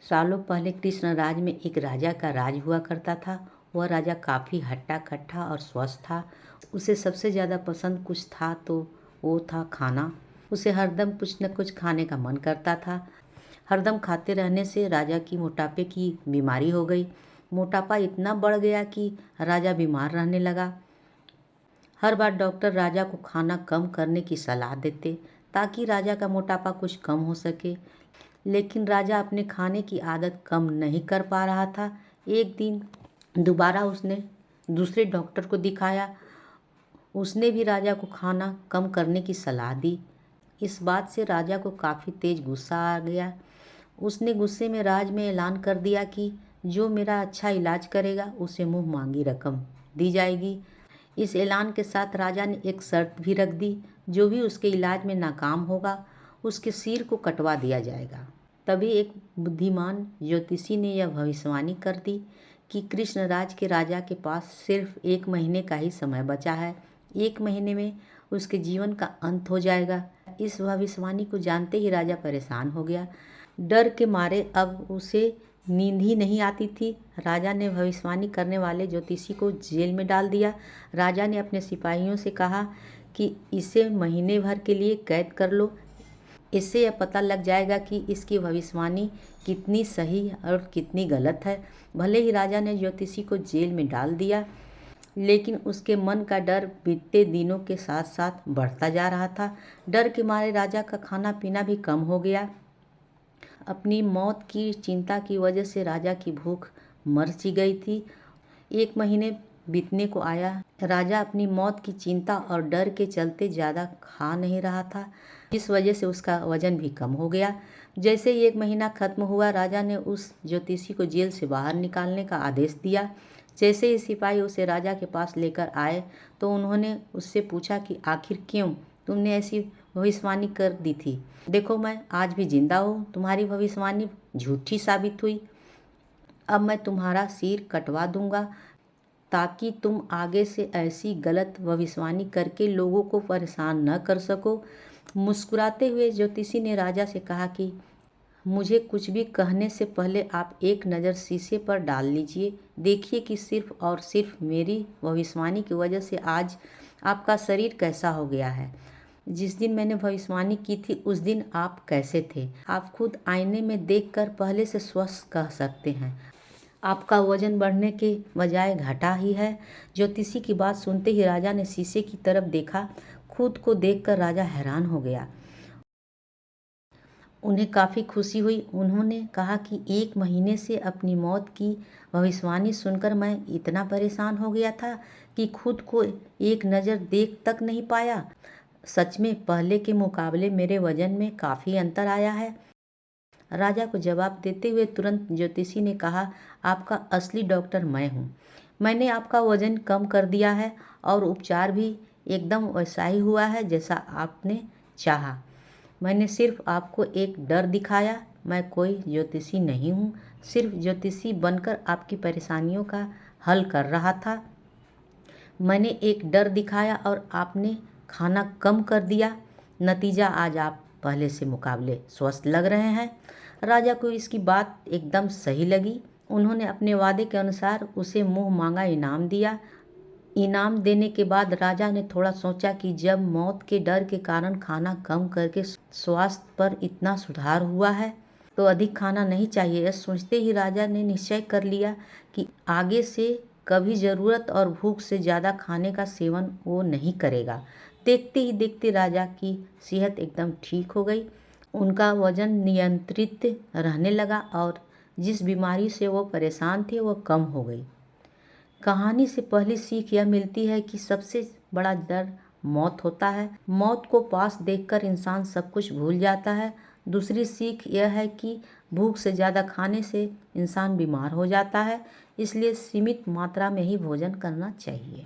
सालों पहले कृष्ण राज में एक राजा का राज हुआ करता था। वह राजा काफ़ी हट्टा कट्टा और स्वस्थ था। उसे सबसे ज़्यादा पसंद कुछ था तो वो था खाना। उसे हरदम कुछ न कुछ खाने का मन करता था। हरदम खाते रहने से राजा की मोटापे की बीमारी हो गई। मोटापा इतना बढ़ गया कि राजा बीमार रहने लगा। हर बार डॉक्टर राजा को खाना कम करने की सलाह देते ताकि राजा का मोटापा कुछ कम हो सके, लेकिन राजा अपने खाने की आदत कम नहीं कर पा रहा था। एक दिन दोबारा उसने दूसरे डॉक्टर को दिखाया। उसने भी राजा को खाना कम करने की सलाह दी। इस बात से राजा को काफ़ी तेज गुस्सा आ गया। उसने गुस्से में राज में ऐलान कर दिया कि जो मेरा अच्छा इलाज करेगा उसे मुँह मांगी रकम दी जाएगी। इस ऐलान के साथ राजा ने एक शर्त भी रख दी, जो भी उसके इलाज में नाकाम होगा उसके सिर को कटवा दिया जाएगा। तभी एक बुद्धिमान ज्योतिषी ने यह भविष्यवाणी कर दी कि कृष्णराज के राजा के पास सिर्फ 1 महीने का ही समय बचा है। 1 महीने में उसके जीवन का अंत हो जाएगा। इस भविष्यवाणी को जानते ही राजा परेशान हो गया। डर के मारे अब उसे नींद ही नहीं आती थी। राजा ने भविष्यवाणी करने वाले ज्योतिषी को जेल में डाल दिया। राजा ने अपने सिपाहियों से कहा कि इसे महीने भर के लिए कैद कर लो। इससे यह पता लग जाएगा कि इसकी भविष्यवाणी कितनी सही और कितनी गलत है। भले ही राजा ने ज्योतिषी को जेल में डाल दिया, लेकिन उसके मन का डर बीतते दिनों के साथ साथ बढ़ता जा रहा था। डर के मारे राजा का खाना पीना भी कम हो गया। अपनी मौत की चिंता की वजह से राजा की भूख मर सी गई थी। 1 महीने बीतने को आया। राजा अपनी मौत की चिंता और डर के चलते ज़्यादा खा नहीं रहा था, इस वजह से उसका वजन भी कम हो गया। जैसे ही 1 महीना खत्म हुआ, राजा ने उस ज्योतिषी को जेल से बाहर निकालने का आदेश दिया। जैसे ही सिपाही उसे राजा के पास लेकर आए तो उन्होंने उससे पूछा कि आखिर क्यों तुमने ऐसी भविष्यवाणी कर दी थी। देखो, मैं आज भी जिंदा हूँ। तुम्हारी भविष्यवाणी झूठी साबित हुई। अब मैं तुम्हारा सिर कटवा दूंगा ताकि तुम आगे से ऐसी गलत भविष्यवाणी करके लोगों को परेशान न कर सको। मुस्कुराते हुए ज्योतिषी ने राजा से कहा कि मुझे कुछ भी कहने से पहले आप एक नज़र शीशे पर डाल लीजिए। देखिए कि सिर्फ और सिर्फ मेरी भविष्यवाणी की वजह से आज आपका शरीर कैसा हो गया है। जिस दिन मैंने भविष्यवाणी की थी उस दिन आप कैसे थे। आप खुद आईने में देखकर पहले से स्वस्थ कह सकते हैं। आपका वजन बढ़ने के बजाय घटा ही है। ज्योतिषी की बात सुनते ही राजा ने शीशे की तरफ देखा। खुद को देखकर राजा हैरान हो गया। उन्हें काफ़ी खुशी हुई। उन्होंने कहा कि 1 महीने से अपनी मौत की भविष्यवाणी सुनकर मैं इतना परेशान हो गया था कि खुद को एक नज़र देख तक नहीं पाया। सच में पहले के मुकाबले मेरे वजन में काफ़ी अंतर आया है। राजा को जवाब देते हुए तुरंत ज्योतिषी ने कहा, आपका असली डॉक्टर मैं हूँ। मैंने आपका वजन कम कर दिया है और उपचार भी एकदम वैसा ही हुआ है जैसा आपने चाहा। मैंने सिर्फ आपको एक डर दिखाया। मैं कोई ज्योतिषी नहीं हूँ, सिर्फ ज्योतिषी बनकर आपकी परेशानियों का हल कर रहा था। मैंने एक डर दिखाया और आपने खाना कम कर दिया। नतीजा आज आप पहले से मुकाबले स्वस्थ लग रहे हैं। राजा को इसकी बात एकदम सही लगी। उन्होंने अपने वादे के अनुसार उसे मुँह मांगा इनाम दिया। इनाम देने के बाद राजा ने थोड़ा सोचा कि जब मौत के डर के कारण खाना कम करके स्वास्थ्य पर इतना सुधार हुआ है तो अधिक खाना नहीं चाहिए। यह सोचते ही राजा ने निश्चय कर लिया कि आगे से कभी ज़रूरत और भूख से ज़्यादा खाने का सेवन वो नहीं करेगा। देखते ही देखते राजा की सेहत एकदम ठीक हो गई। उनका वजन नियंत्रित रहने लगा और जिस बीमारी से वो परेशान थे वो कम हो गई। कहानी से पहली सीख यह मिलती है कि सबसे बड़ा डर मौत होता है। मौत को पास देखकर इंसान सब कुछ भूल जाता है। दूसरी सीख यह है कि भूख से ज़्यादा खाने से इंसान बीमार हो जाता है, इसलिए सीमित मात्रा में ही भोजन करना चाहिए।